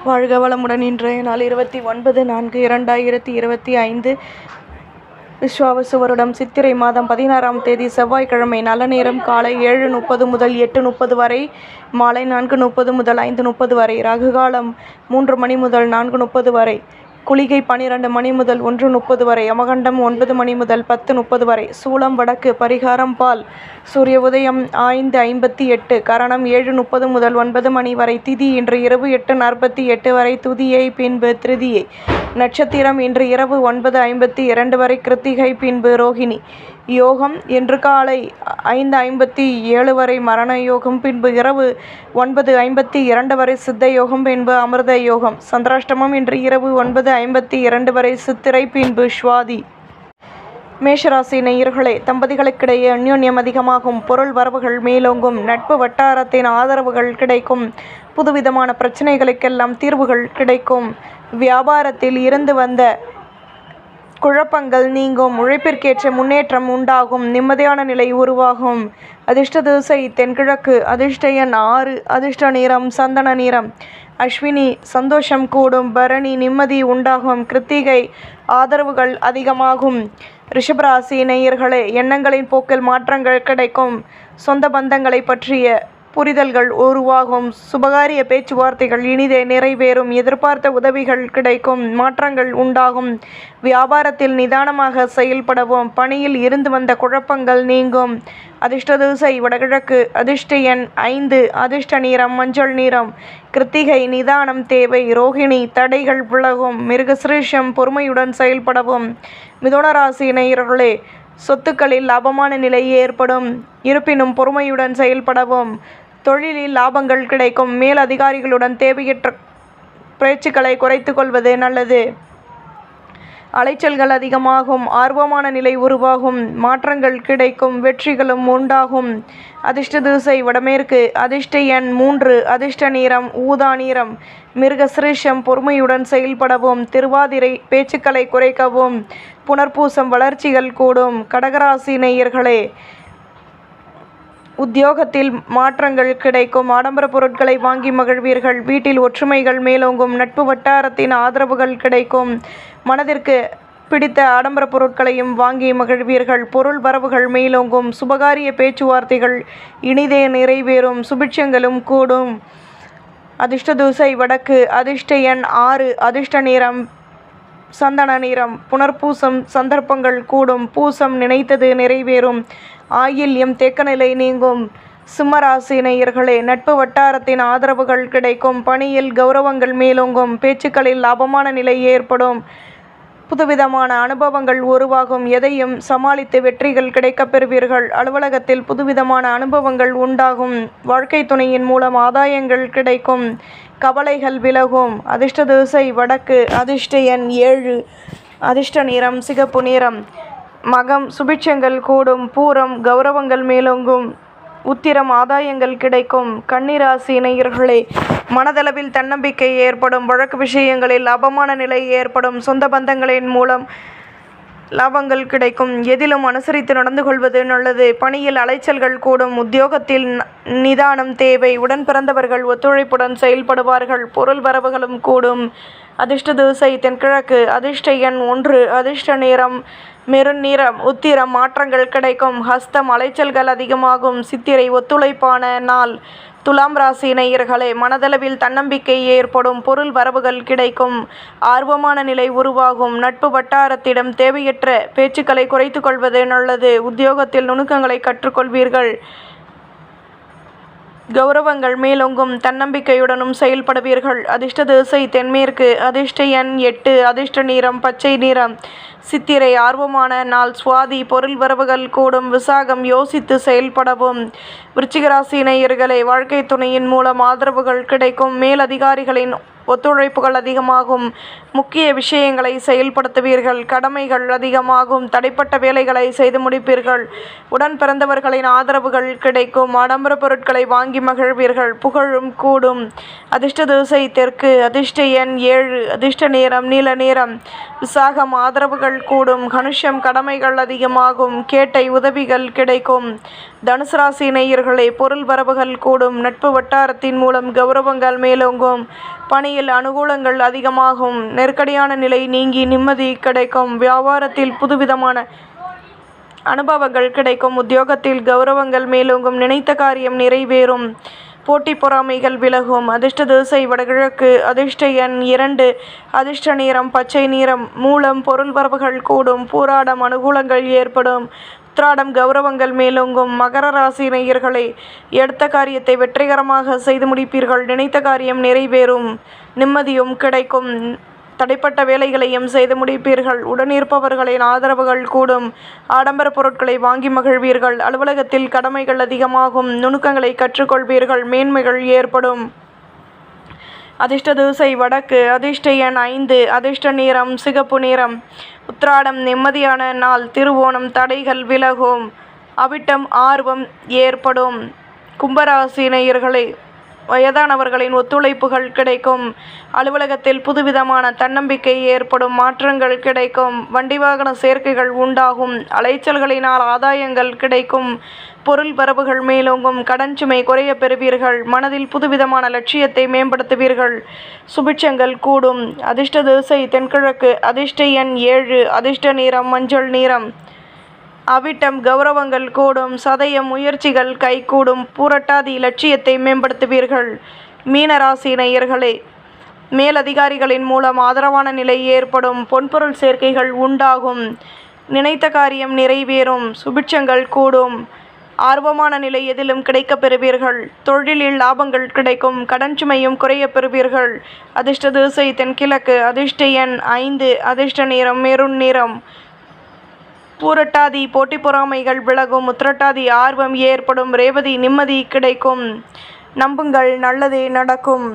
வாழ்க வளமுடன். இன்றைய நாள் 29/4/2025 விஸ்வாவசு வருடம் சித்திரை மாதம் 16ஆம் தேதி செவ்வாய்க்கிழமை. நல்ல நேரம் காலை 7:30 முதல் 8:30 வரை, மாலை 4:30 முதல் 5:30 வரை. ராகுகாலம் 3 மணி முதல் 4:30 வரை. குளிகை 12 மணி முதல் 1:30 வரை. யமகண்டம் 9 மணி முதல் 10:30 வரை. சூலம் வடக்கு. பரிகாரம் பால். சூரிய உதயம் 5:58. கரணம் 7:30 முதல் 9 மணி வரை. திதி இன்று இரவு 8:48 வரை. துதியை பின்பு திருதியை. நட்சத்திரம் இன்று இரவு 9:52 வரை. கிருத்திகை பின்பு ரோகிணி. யோகம் இன்று காலை 5:57 வரை. மரண யோகம் பின்பு இரவு 9:52 வரை. சித்த யோகம் பின்பு அமிர்த யோகம். சந்திராஷ்டமம் இன்று இரவு 9:52 வரை. சித்திரை பின்பு சுவாதி. மேஷராசி நேயர்களே, தம்பதிகளுக்கிடையே அந்யோன்யம் அதிகமாகும். பொருள் வரவுகள் மேலோங்கும். நட்பு வட்டாரத்தின் ஆதரவுகள் கிடைக்கும். புதுவிதமான பிரச்சனைகளுக்கெல்லாம் தீர்வுகள் கிடைக்கும். வியாபாரத்தில் இருந்து வந்த குழப்பங்கள் நீங்கும். உழைப்பிற்கேற்ற முன்னேற்றம் உண்டாகும். நிம்மதியான நிலை உருவாகும். அதிர்ஷ்ட திசை தென்கிழக்கு. அதிர்ஷ்ட எண் 6. அதிர்ஷ்ட நிறம் சந்தன நிறம். அஸ்வினி சந்தோஷம் கூடும். பரணி நிம்மதி உண்டாகும். கிருத்திகை ஆதரவுகள் அதிகமாகும். ரிஷபராசி நேயர்களே, எண்ணங்களின் போக்கில் மாற்றங்கள் கிடைக்கும். சொந்த பந்தங்களை பற்றிய புரிதல்கள் உருவாகும். சுபகாரிய பேச்சுவார்த்தைகள் இனிதே நிறைவேறும். எதிர்பார்த்த உதவிகள் கிடைக்கும். மாற்றங்கள் உண்டாகும். வியாபாரத்தில் நிதானமாக செயல்படவும். பணியில் இருந்து வந்த குழப்பங்கள் நீங்கும். அதிர்ஷ்ட திசை வடகிழக்கு. அதிர்ஷ்ட எண் 5. அதிர்ஷ்ட நிறம் மஞ்சள் நிறம். கிருத்திகை நிதானம் தேவை. ரோகிணி தடைகள் விலகும். மிருகசிரீஷம் பொறுமையுடன் செயல்படவும். மிதுனராசி நேயர்களே, சொத்துக்களில் லாபமான நிலை ஏற்படும். இருப்பினும் பொறுமையுடன் செயல்படவும். தொழிலில் லாபங்கள் கிடைக்கும். மேல் அதிகாரிகளுடன் தேவையற்ற பேச்சுக்களை குறைத்து கொள்வது நல்லது. அலைச்சல்கள் அதிகமாகும். ஆர்வமான நிலை உருவாகும். மாற்றங்கள் கிடைக்கும். வெற்றிகளும் உண்டாகும். அதிர்ஷ்ட திசை வடமேற்கு. அதிர்ஷ்ட எண் 3. அதிர்ஷ்ட நிறம் ஊதா நிறம். மிருகசிரீஷம் பொறுமையுடன் செயல்படவும். திருவாதிரை பேச்சுக்களை குறைக்கவும். புனர்பூசம் வளர்ச்சிகள் கூடும். கடகராசி நேயர்களே, உத்தியோகத்தில் மாற்றங்கள் கிடைக்கும். ஆடம்பர பொருட்களை வாங்கி மகிழ்வீர்கள். வீட்டில் ஒற்றுமைகள் மேலோங்கும். நட்பு வட்டாரத்தின் ஆதரவுகள் கிடைக்கும். மனதிற்கு பிடித்த ஆடம்பர பொருட்களையும் வாங்கி மகிழ்வீர்கள். பொருள் வரவுகள் மேலோங்கும். சுபகாரிய பேச்சுவார்த்தைகள் இனிதே நிறைவேறும். சுபிட்சங்களும் கூடும். அதிர்ஷ்ட திசை வடக்கு. அதிர்ஷ்ட எண் 6. அதிர்ஷ்ட நிறம் சந்தன நிறம். புனர்பூசம் சந்தர்ப்பங்கள் கூடும். பூசம் நினைத்தது நிறைவேறும். ஆயில்யம் தேக்க நிலை நீங்கும். சிம்மராசி நேயர்களே, நட்பு வட்டாரத்தின் ஆதரவுகள் கிடைக்கும். பணியில் கௌரவங்கள் மேலோங்கும். பேச்சுக்களில் லாபமான நிலை ஏற்படும். புதுவிதமான அனுபவங்கள் உருவாகும். எதையும் சமாளித்து வெற்றிகள் கிடைக்கப் பெறுவீர்கள். அலுவலகத்தில் புதுவிதமான அனுபவங்கள் உண்டாகும். வாழ்க்கை துணையின் மூலம் ஆதாயங்கள் கிடைக்கும். கவலைகள் விலகும். அதிர்ஷ்ட திசை வடக்கு. அதிர்ஷ்ட எண் 7. அதிர்ஷ்ட நிறம் சிகப்பு நிறம். மகம் சுபிட்சங்கள் கூடும். பூரம் கௌரவங்கள் மேலோங்கும். உத்திரம் ஆதாயங்கள் கிடைக்கும். கன்னிராசி நேயர்களே, மனதளவில் தன்னம்பிக்கை ஏற்படும். வழக்கு விஷயங்களில் லாபமான நிலை ஏற்படும். சொந்த பந்தங்களின் மூலம் லாபங்கள் கிடைக்கும். எதிலும் அனுசரித்து நடந்து கொள்வது நல்லது. பணியில் அலைச்சல்கள் கூடும். உத்தியோகத்தில் நிதானம் தேவை. உடன் பிறந்தவர்கள் ஒத்துழைப்புடன் செயல்படுவார்கள். பொருள் வரவுகளும் கூடும். அதிர்ஷ்ட திசை தென்கிழக்கு. அதிர்ஷ்ட எண் 1. அதிர்ஷ்ட நிறம் மெருண் நிறம். உத்திரம் மாற்றங்கள் கிடைக்கும். ஹஸ்தம் அலைச்சல்கள் அதிகமாகும். சித்திரை ஒத்துழைப்பான நாள். துலாம் ராசி நேயர்களே, மனதளவில் தன்னம்பிக்கை ஏற்படும். பொருள் வரவுகள் கிடைக்கும். ஆர்வமான நிலை உருவாகும். நட்பு வட்டாரத்திடம் தேவையற்ற பேச்சுக்களை குறைத்து கொள்வது நல்லது. உத்தியோகத்தில் நுணுக்கங்களை கற்றுக்கொள்வீர்கள். கௌரவங்கள் மேலோங்கும். தன்னம்பிக்கையுடனும் செயல்படுவீர்கள். அதிர்ஷ்ட திசை தென்மேற்கு. அதிர்ஷ்ட எண் 8. அதிர்ஷ்ட நிறம் பச்சை நிறம். சித்திரை ஆர்வமான நாள். சுவாதி பொருள் வரவுகள் கூடும். விசாகம் யோசித்து செயல்படவும். விருச்சிகராசி நேயர்களே, வாழ்க்கை துணையின் மூலம் ஆதரவுகள் கிடைக்கும். மேலதிகாரிகளின் ஒத்துழைப்புகள் அதிகமாகும். முக்கிய விஷயங்களை செயல்படுத்துவீர்கள். கடமைகள் அதிகமாகும். தடைப்பட்ட வேலைகளை செய்து முடிப்பீர்கள். உடன் பிறந்தவர்களின் ஆதரவுகள் கிடைக்கும். ஆடம்பர பொருட்களை வாங்கி மகிழ்வீர்கள். புகழும் கூடும். அதிர்ஷ்ட திசை தெற்கு. அதிர்ஷ்ட எண் 7. அதிர்ஷ்ட நிறம் நீல நிறம். விசாகம் ஆதரவுகள் கூடும். கனுஷம் கடமைகள் அதிகமாகும். கேட்டை உதவிகள் கிடைக்கும். தனுசு ராசி நேயர்களே, பொருள் வரவுகள் கூடும். நட்பு வட்டாரத்தின் மூலம் கௌரவங்கள் மேலோங்கும். பணியில் பணியில் அனுகூலங்கள் அதிகமாகும். நெருக்கடியான நிலை நீங்கி நிம்மதி கிடைக்கும். வியாபாரத்தில் புதுவிதமான அனுபவங்கள் கிடைக்கும். உத்தியோகத்தில் கௌரவங்கள் மேலோங்கும். நினைத்த காரியம் நிறைவேறும். போட்டி பொறாமைகள் விலகும். அதிர்ஷ்ட திசை வடகிழக்கு. அதிர்ஷ்ட எண் 2. அதிர்ஷ்ட நிறம் பச்சை நிறம். மூலம் பொருள் வரவுகள் கூடும். பூராடம் அனுகூலங்கள் ஏற்படும். உத்திராடம் கௌரவங்கள் மேலோங்கும். மகர ராசி நேயர்களே, எடுத்த காரியத்தை வெற்றிகரமாக செய்து முடிப்பீர்கள். நினைத்த காரியம் நிறைவேறும். நிம்மதியும் கிடைக்கும். தடைப்பட்ட வேலைகளையும் செய்து முடிப்பீர்கள். உடனிருப்பவர்களின் ஆதரவுகள் கூடும். ஆடம்பர பொருட்களை வாங்கி மகிழ்வீர்கள். அலுவலகத்தில் கடமைகள் அதிகமாகும். நுணுக்கங்களை கற்றுக்கொள்வீர்கள். மேன்மைகள் ஏற்படும். அதிர்ஷ்ட திசை வடக்கு. அதிர்ஷ்ட எண் 5. அதிர்ஷ்ட நிறம் சிகப்பு நிறம். உத்திராடம் நிம்மதியான நாள். திருவோணம் தடைகள் விலகும். அவிட்டம் ஆர்வம் ஏற்படும். கும்பராசி நேயர்களே, வயதானவர்களின் ஒத்துழைப்புகள் கிடைக்கும். அலுவலகத்தில் புதுவிதமான தன்னம்பிக்கை ஏற்படும். மாற்றங்கள் கிடைக்கும். வண்டி வாகன சேர்க்கைகள் உண்டாகும். அலைச்சல்களினால் ஆதாயங்கள் கிடைக்கும். பொருள் வரவுகள் மேலோங்கும். கடன் சுமை குறைய பெறுவீர்கள். மனதில் புதுவிதமான லட்சியத்தை மேம்படுத்துவீர்கள். சுபிட்சங்கள் கூடும். அதிர்ஷ்ட திசை தென்கிழக்கு. அதிர்ஷ்ட எண் 7. அதிர்ஷ்ட நிறம் மஞ்சள் நிறம். அவிட்டம் கௌரவங்கள் கூடும். சதயம் முயற்சிகள் கைகூடும். பூரட்டாதி லட்சியத்தை மேம்படுத்துவீர்கள். மீனராசி நேயர்களே, மேலதிகாரிகளின் மூலம் ஆதரவான நிலை ஏற்படும். பொன்பொருள் சேர்க்கைகள் உண்டாகும். நினைத்த காரியம் நிறைவேறும். சுபிட்சங்கள் கூடும். ஆர்வமான நிலை எதிலும் கிடைக்கப் பெறுவீர்கள். தொழிலில் லாபங்கள் கிடைக்கும். கடன் சுமையும் குறைய பெறுவீர்கள். அதிர்ஷ்ட திசை தென்கிழக்கு. அதிர்ஷ்ட எண் 5. அதிர்ஷ்ட நிறம் மெரூன் நிறம். பூரட்டாதி போட்டி பொறாமைகள் விலகும். உத்திரட்டாதி ஆர்வம் ஏற்படும். ரேவதி நிம்மதி கிடைக்கும். நம்புங்கள், நல்லதே நடக்கும்.